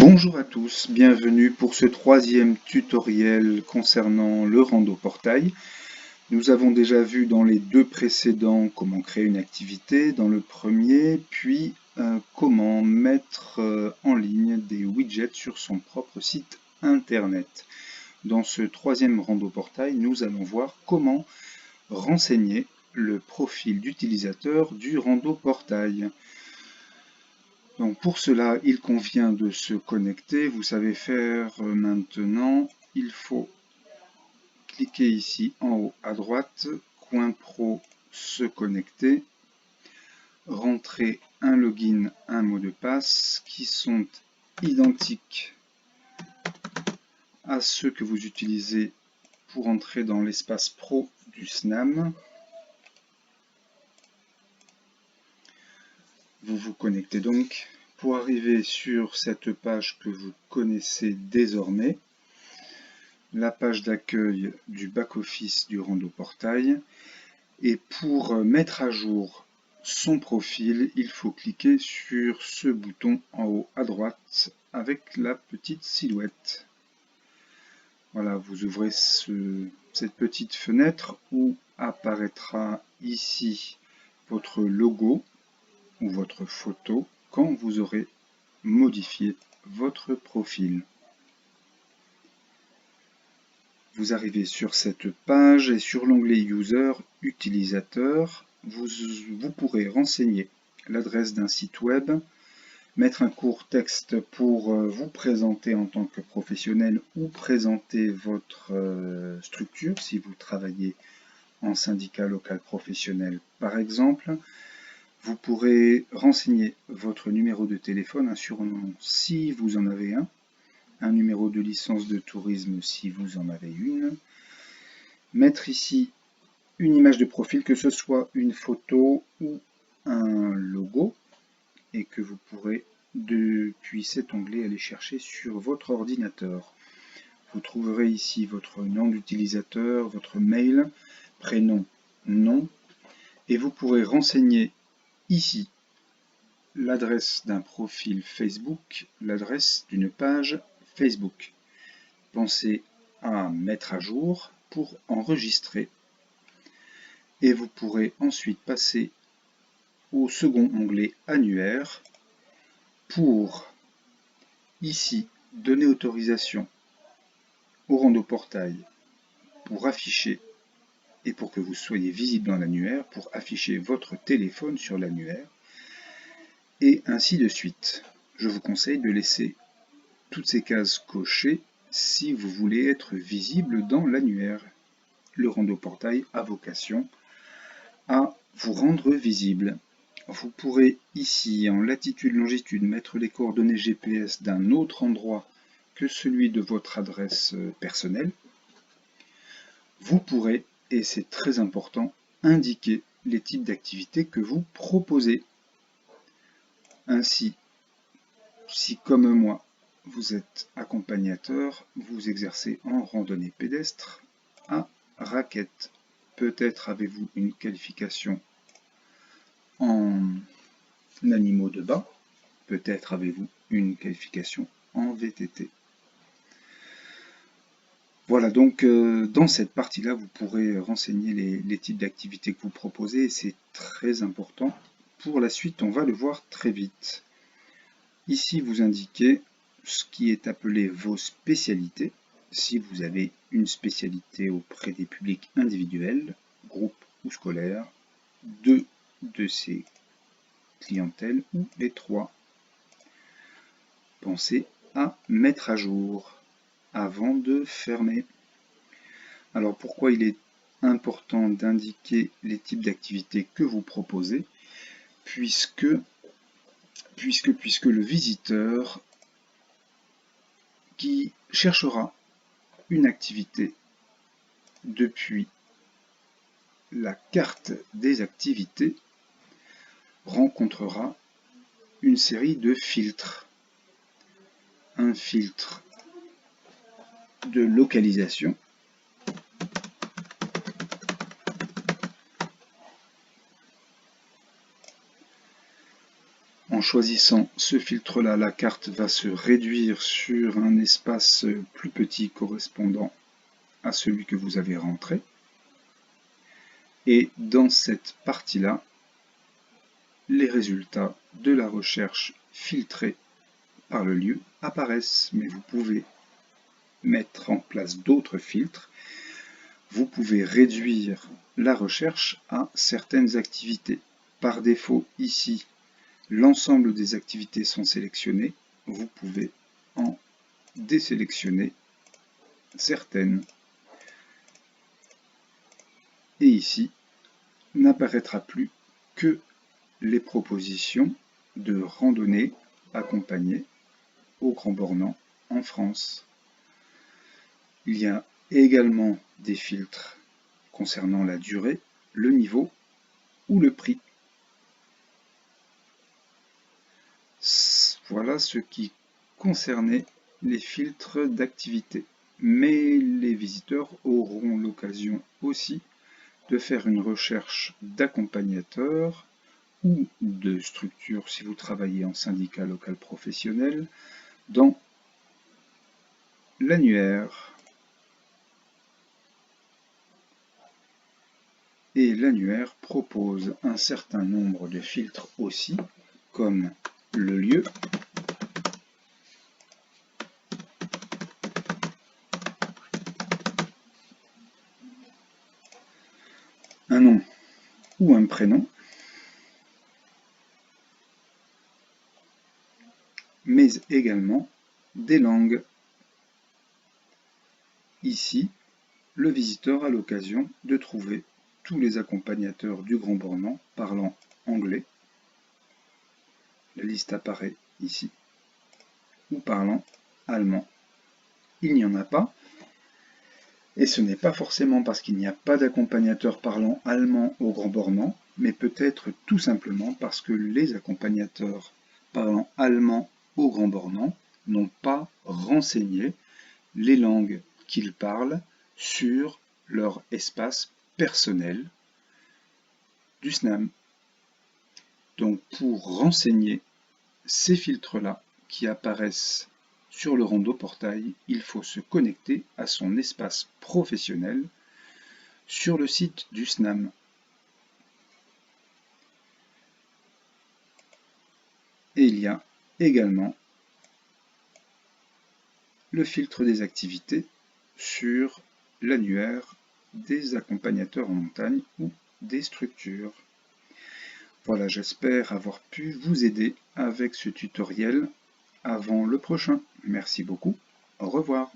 Bonjour à tous, bienvenue pour ce troisième tutoriel concernant le rando portail. Nous avons déjà vu dans les deux précédents comment créer une activité dans le premier, puis comment mettre en ligne des widgets sur son propre site internet. Dans ce troisième rando portail, nous allons voir comment renseigner le profil d'utilisateur du rando portail. Donc pour cela, il convient de se connecter. Vous savez faire maintenant. Il faut cliquer ici en haut à droite, coin pro, se connecter, rentrer un login, un mot de passe qui sont identiques à ceux que vous utilisez pour entrer dans l'espace pro du SNAM. Vous vous connectez donc pour arriver sur cette page que vous connaissez désormais, la page d'accueil du back-office du rando portail. Et pour mettre à jour son profil, il faut cliquer sur ce bouton en haut à droite avec la petite silhouette. Voilà, vous ouvrez cette petite fenêtre où apparaîtra ici votre logo ou votre photo quand vous aurez modifié votre profil. Vous arrivez sur cette page et sur l'onglet User, Utilisateur, vous pourrez renseigner l'adresse d'un site web, mettre un court texte pour vous présenter en tant que professionnel ou présenter votre structure si vous travaillez en syndicat local professionnel par exemple. Vous pourrez renseigner votre numéro de téléphone, un surnom si vous en avez un numéro de licence de tourisme si vous en avez une, mettre ici une image de profil, que ce soit une photo ou un logo, et que vous pourrez depuis cet onglet aller chercher sur votre ordinateur. Vous trouverez ici votre nom d'utilisateur, votre mail, prénom, nom, et vous pourrez renseigner ici l'adresse d'un profil Facebook, l'adresse d'une page Facebook. Pensez à mettre à jour pour enregistrer et vous pourrez ensuite passer au second onglet annuaire pour ici donner autorisation au rando portail pour afficher et pour que vous soyez visible dans l'annuaire, pour afficher votre téléphone sur l'annuaire et ainsi de suite. Je vous conseille de laisser toutes ces cases cochées si vous voulez être visible dans l'annuaire. Le rando portail a vocation à vous rendre visible. Vous pourrez ici en latitude-longitude mettre les coordonnées GPS d'un autre endroit que celui de votre adresse personnelle. Vous pourrez, et c'est très important, indiquer les types d'activités que vous proposez. Ainsi, si comme moi, vous êtes accompagnateur, vous exercez en randonnée pédestre à raquette. Peut-être avez-vous une qualification en animaux de bas, peut-être avez-vous une qualification en VTT. Voilà, donc dans cette partie-là, vous pourrez renseigner les types d'activités que vous proposez, et c'est très important. Pour la suite, on va le voir très vite. Ici, vous indiquez ce qui est appelé vos spécialités. Si vous avez une spécialité auprès des publics individuels, groupes ou scolaires, deux de ces clientèles ou les trois. Pensez à mettre à jour avant de fermer. Alors pourquoi il est important d'indiquer les types d'activités que vous proposez, puisque le visiteur qui cherchera une activité depuis la carte des activités rencontrera une série de filtres. Un filtre de localisation, En choisissant ce filtre-là, la carte va se réduire sur un espace plus petit correspondant à celui que vous avez rentré. Et dans cette partie-là, les résultats de la recherche filtrée par le lieu apparaissent. Mais vous pouvez mettre en place d'autres filtres. Vous pouvez réduire la recherche à certaines activités. Par défaut, ici, l'ensemble des activités sont sélectionnées. Vous pouvez en désélectionner certaines. Et ici, n'apparaîtra plus que les propositions de randonnée accompagnées au Grand Bornand en France. Il y a également des filtres concernant la durée, le niveau ou le prix. Voilà ce qui concernait les filtres d'activité. Mais les visiteurs auront l'occasion aussi de faire une recherche d'accompagnateurs ou de structures si vous travaillez en syndicat local professionnel dans l'annuaire. Et l'annuaire propose un certain nombre de filtres aussi, comme le lieu, un nom ou un prénom, mais également des langues. Ici, le visiteur a l'occasion de trouver tous les accompagnateurs du Grand Bornand parlant anglais. La liste apparaît ici. Ou parlant allemand. Il n'y en a pas. Et ce n'est pas forcément parce qu'il n'y a pas d'accompagnateur parlant allemand au Grand Bornand, mais peut-être tout simplement parce que les accompagnateurs parlant allemand au Grand Bornand n'ont pas renseigné les langues qu'ils parlent sur leur espace personnel du SNAM. Donc pour renseigner ces filtres-là qui apparaissent sur le rando portail, il faut se connecter à son espace professionnel sur le site du SNAM. Et il y a également le filtre des activités sur l'annuaire des accompagnateurs en montagne ou des structures. Voilà, j'espère avoir pu vous aider avec ce tutoriel avant le prochain. Merci beaucoup, au revoir.